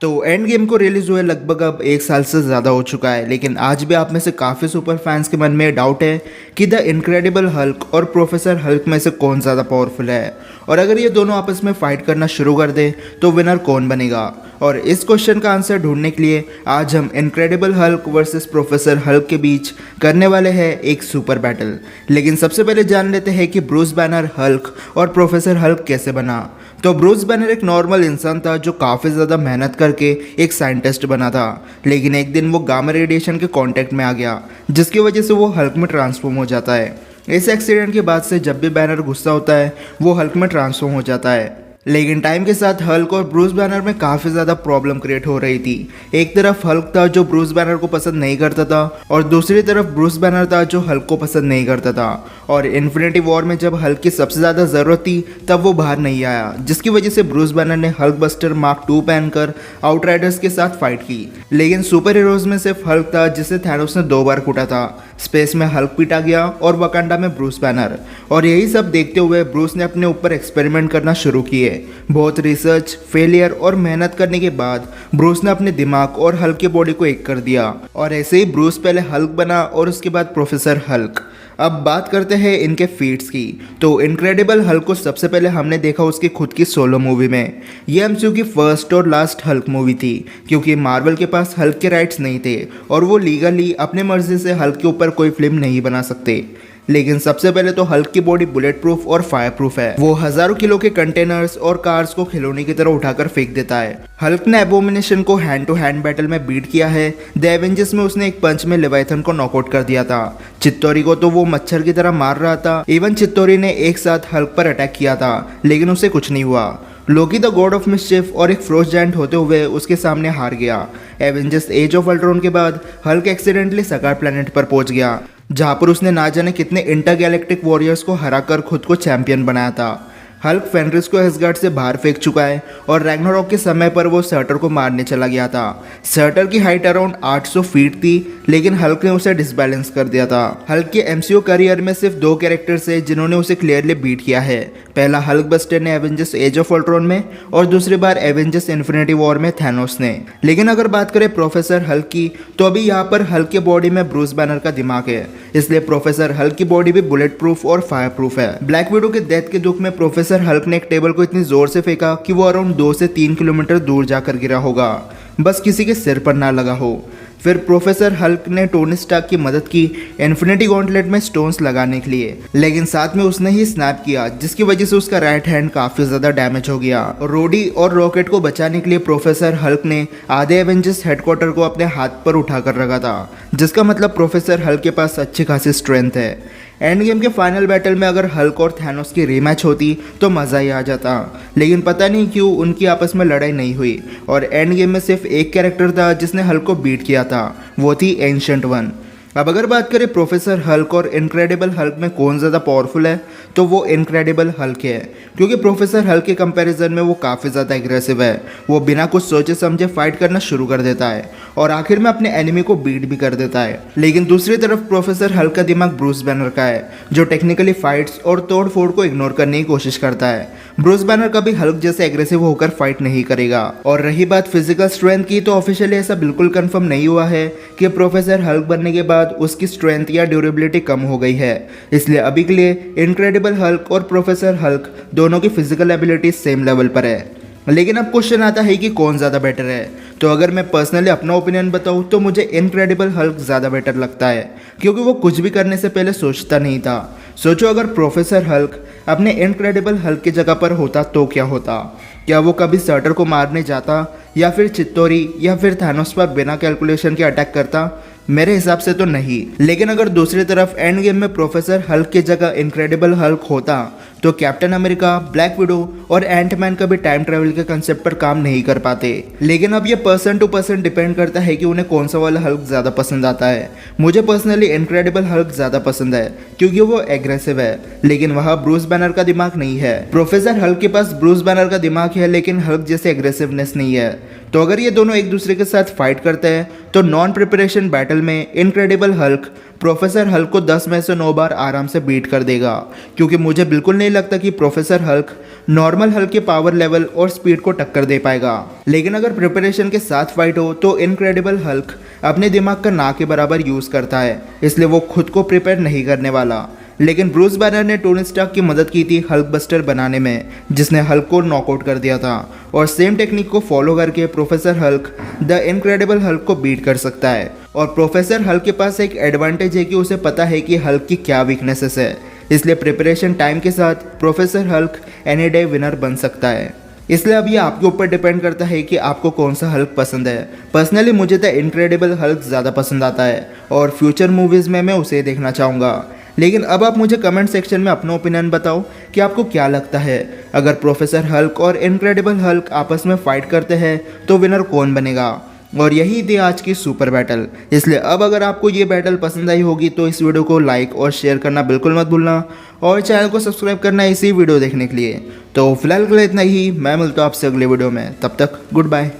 तो end game को release हुए लगभग अब 1 साल से ज़्यादा हो चुका है, लेकिन आज भी आप में से काफ़ी सुपर फैंस के मन में डाउट है कि द इनक्रेडिबल हल्क और प्रोफेसर हल्क में से कौन ज़्यादा पावरफुल है, और अगर ये दोनों आपस में फाइट करना शुरू कर दे तो विनर कौन बनेगा। और इस क्वेश्चन का आंसर ढूंढने के लिए आज हम incredible Hulk versus professor Hulk के बीच करने वाले हैं एक सुपर बैटल। लेकिन सबसे पहले जान लेते हैं कि ब्रूस बैनर हल्क और प्रोफेसर हल्क कैसे बना। तो ब्रूस बैनर एक नॉर्मल इंसान था जो काफ़ी ज़्यादा मेहनत करके एक साइंटिस्ट बना था, लेकिन एक दिन वो गामा रेडिएशन के कांटेक्ट में आ गया, जिसकी वजह से वो हल्क में ट्रांसफॉर्म हो जाता है। इस एक्सीडेंट के बाद से जब भी बैनर गुस्सा होता है वो हल्क में ट्रांसफॉर्म हो जाता है। लेकिन टाइम के साथ हल्क और ब्रूस बैनर में काफ़ी ज़्यादा प्रॉब्लम क्रिएट हो रही थी। एक तरफ हल्क था जो ब्रूस बैनर को पसंद नहीं करता था, और दूसरी तरफ ब्रूस बैनर था जो हल्क को पसंद नहीं करता था। और इन्फिनिटी वॉर में जब हल्क की सबसे ज़्यादा ज़रूरत थी तब वो बाहर नहीं आया, जिसकी वजह से ब्रूस बैनर ने हल्क बस्टर मार्क 2 पहनकर आउटराइडर्स के साथ फाइट की। लेकिन सुपर हीरोज में सिर्फ हल्क था जिसे थैनोस ने 2 बार कूटा था। स्पेस में हल्क पीटा गया और वकांडा में ब्रूस बैनर। और यही सब देखते हुए ब्रूस ने अपने ऊपर एक्सपेरिमेंट करना शुरू किए। बहुत रिसर्च, फेलियर और मेहनत करने के बाद ब्रूस ने अपने दिमाग और हल्क की बॉडी को एक कर दिया, और ऐसे ही ब्रूस पहले हल्क बना और उसके बाद प्रोफेसर हल्क। अब बात करते हैं इनके फीट्स की। तो इनक्रेडिबल हल्क को सबसे पहले हमने देखा उसकी खुद की सोलो मूवी में। ये एमसीयू की फर्स्ट और लास्ट हल्क मूवी थी, क्योंकि मार्वल के पास हल्क के राइट्स नहीं थे और वो लीगली अपने मर्जी से हल्क के ऊपर कोई फिल्म नहीं बना सकते। लेकिन सबसे पहले तो हल्क की बॉडी बुलेट प्रूफ और फायर प्रूफ है। वो हजारों किलो के कंटेनर्स और कार्स को खिलौने की तरह उठाकर फेंक देता है। हल्क ने एबोमिनेशन को हैंड टू हैंड बैटल में बीट किया है। द एवेंजर्स में उसने एक पंच में लेवाइथन को नॉकआउट कर दिया था। चित्तौरी को तो वो मच्छर की तरह मार रहा था। इवन चित्तौरी ने एक साथ हल्क पर अटैक किया था, लेकिन उसे कुछ नहीं हुआ। लोकी द गॉड ऑफ मिस्चिफ और एक फ्रोस्ट जायंट होते हुए उसके सामने हार गया। एवेंजर्स एज ऑफ अल्ट्रॉन के बाद हल्क एक्सीडेंटली सकार प्लेनेट पर पहुंच गया, जहां पर उसने ना जाने कितने इंटरगैलेक्टिक वॉरियर्स को हराकर खुद को चैंपियन बनाया था। हल्क फेनरिस को एसगार्ड से बाहर फेंक चुका है, और रैग्नारॉक के समय पर वो सर्टर को मारने चला गया था। सर्टर की हाइट अराउंड 800 फीट थी, लेकिन हल्क ने उसे डिसबैलेंस कर दिया था। हल्क के एमसीयू करियर में सिर्फ 2 कैरेक्टर्स है जिन्होंने उसे क्लियरली बीट किया है। पहला हल्क बस्टर ने एवेंजर्स एज ऑफ अल्ट्रॉन में, और दूसरी बार एवेंजर्स इन्फिनिटी वॉर में थैनोस ने। लेकिन अगर बात करें प्रोफेसर हल्क की, तो अभी यहाँ पर हल्क के बॉडी में ब्रूस बैनर का दिमाग है, इसलिए प्रोफेसर हल्क की बॉडी भी बुलेट प्रूफ और फायर प्रूफ है। ब्लैक विडो के डेथ के दुख में प्रोफेसर हल्क ने एक टेबल को इतनी जोर से फेंका कि वो अराउंड 2 से 3 किलोमीटर दूर जाकर गिरा होगा, बस किसी के सिर पर ना लगा हो। फिर प्रोफेसर हल्क ने टोनी स्टार्क की मदद की इन्फिनिटी गॉन्टलेट में स्टोन्स लगाने के लिए, लेकिन साथ में उसने ही स्नैप किया, जिसकी वजह से उसका राइट हैंड काफी ज्यादा डैमेज हो गया। रोडी और रॉकेट को बचाने के लिए प्रोफेसर हल्क ने आधे एवेंजर्स हेडक्वार्टर को अपने हाथ पर उठाकर रखा था, जिसका मतलब प्रोफेसर हल्क के पास अच्छी खासी स्ट्रेंथ है। एंड गेम के फाइनल बैटल में अगर हल्क और थैनोस की रीमैच होती तो मज़ा ही आ जाता, लेकिन पता नहीं क्यों उनकी आपस में लड़ाई नहीं हुई, और एंड गेम में सिर्फ एक कैरेक्टर था जिसने हल्क को बीट किया था, वो थी एंशिएंट वन। अब अगर बात करें प्रोफेसर हल्क और इनक्रेडिबल हल्क में कौन ज़्यादा पावरफुल है, तो वो इनक्रेडिबल हल्क है, क्योंकि प्रोफेसर हल्क के कंपैरिजन में वो काफ़ी ज़्यादा एग्रेसिव है। वो बिना कुछ सोचे समझे फाइट करना शुरू कर देता है, और आखिर में अपने एनिमी को बीट भी कर देता है। लेकिन दूसरी तरफ प्रोफेसर हल्क का दिमाग ब्रूस बैनर का है, जो टेक्निकली फाइट्स और तोड़ फोड़ को इग्नोर करने की कोशिश करता है। ब्रूस बैनर कभी हल्क जैसे एग्रेसिव होकर फाइट नहीं करेगा। और रही बात फिजिकल स्ट्रेंथ की, तो ऑफिशियली ऐसा बिल्कुल कंफर्म नहीं हुआ है कि प्रोफेसर हल्क बनने के बाद उसकी स्ट्रेंथ या ड्यूरेबिलिटी कम हो गई है, इसलिए अभी के लिए इनक्रेडिबल हल्क और प्रोफेसर हल्क दोनों की फिजिकल एबिलिटी सेम लेवल पर है। लेकिन अब क्वेश्चन आता है कि कौन ज़्यादा बेटर है। तो अगर मैं पर्सनली अपना ओपिनियन बताऊँ तो मुझे इनक्रेडिबल हल्क ज़्यादा बेटर लगता है, क्योंकि वो कुछ भी करने से पहले सोचता नहीं था। सोचो अगर प्रोफेसर हल्क अपने इनक्रेडिबल हल्क की जगह पर होता तो क्या होता। क्या वो कभी सर्टर को मारने जाता, या फिर चित्तौरी या फिर थैनोस पर बिना कैलकुलेशन के अटैक करता? मेरे हिसाब से तो नहीं। लेकिन अगर दूसरी तरफ एंड गेम में प्रोफेसर हल्क की जगह इनक्रेडिबल हल्क होता, तो कैप्टन अमेरिका, ब्लैक विडो और एंटमैन कभी टाइम ट्रैवल के कंसेप्ट पर काम नहीं कर पाते। लेकिन अब ये पर्सन टू पर्सन डिपेंड करता है कि उन्हें कौन सा वाला हल्क ज़्यादा पसंद आता है। मुझे पर्सनली इनक्रेडिबल हल्क ज़्यादा पसंद है, क्योंकि वो एग्रेसिव है, लेकिन वहाँ ब्रूस बैनर का दिमाग नहीं है। प्रोफेसर हल्क के पास ब्रूस बैनर का दिमाग है, लेकिन हल्क जैसे एग्रेसिवनेस नहीं है। तो अगर ये दोनों एक दूसरे के साथ फाइट करते हैं, तो नॉन प्रिपरेशन बैटल में इनक्रेडिबल हल्क प्रोफेसर हल्क को 10 में से 9 बार आराम से बीट कर देगा, क्योंकि मुझे बिल्कुल नहीं लगता कि प्रोफेसर हल्क नॉर्मल हल्क के पावर लेवल और स्पीड को टक्कर दे पाएगा। लेकिन अगर प्रिपरेशन के साथ फाइट हो तो इनक्रेडिबल हल्क अपने दिमाग का ना के बराबर यूज़ करता है, इसलिए वो खुद को प्रिपेयर नहीं करने वाला। लेकिन ब्रूस बैनर ने टोनी स्टार्क की मदद की थी हल्क बस्टर बनाने में, जिसने हल्क को नॉकआउट कर दिया था, और सेम टेक्निक को फॉलो करके professor Hulk the incredible Hulk को बीट कर सकता है। और प्रोफेसर हल्क के पास एक एडवांटेज है कि उसे पता है कि हल्क की क्या वीकनेसेस है, इसलिए प्रिपरेशन टाइम के साथ professor Hulk any day winner बन सकता है। इसलिए अब ये आपके ऊपर डिपेंड करता है कि आपको कौन सा हल्क पसंद है। पर्सनली मुझे द इनक्रेडिबल हल्क ज़्यादा पसंद आता है और फ्यूचर मूवीज़ में मैं उसे देखना चाहूँगा। लेकिन अब आप मुझे कमेंट सेक्शन में अपना ओपिनियन बताओ कि आपको क्या लगता है, अगर प्रोफेसर हल्क और इनक्रेडिबल हल्क आपस में फाइट करते हैं तो विनर कौन बनेगा। और यही थी आज की सुपर बैटल। इसलिए अब अगर आपको ये बैटल पसंद आई होगी तो इस वीडियो को लाइक और शेयर करना बिल्कुल मत भूलना, और चैनल को सब्सक्राइब करना इसी वीडियो देखने के लिए। तो फिलहाल के लिए इतना ही, मैं मिलता हूँ आपसे अगले वीडियो में, तब तक गुड बाय।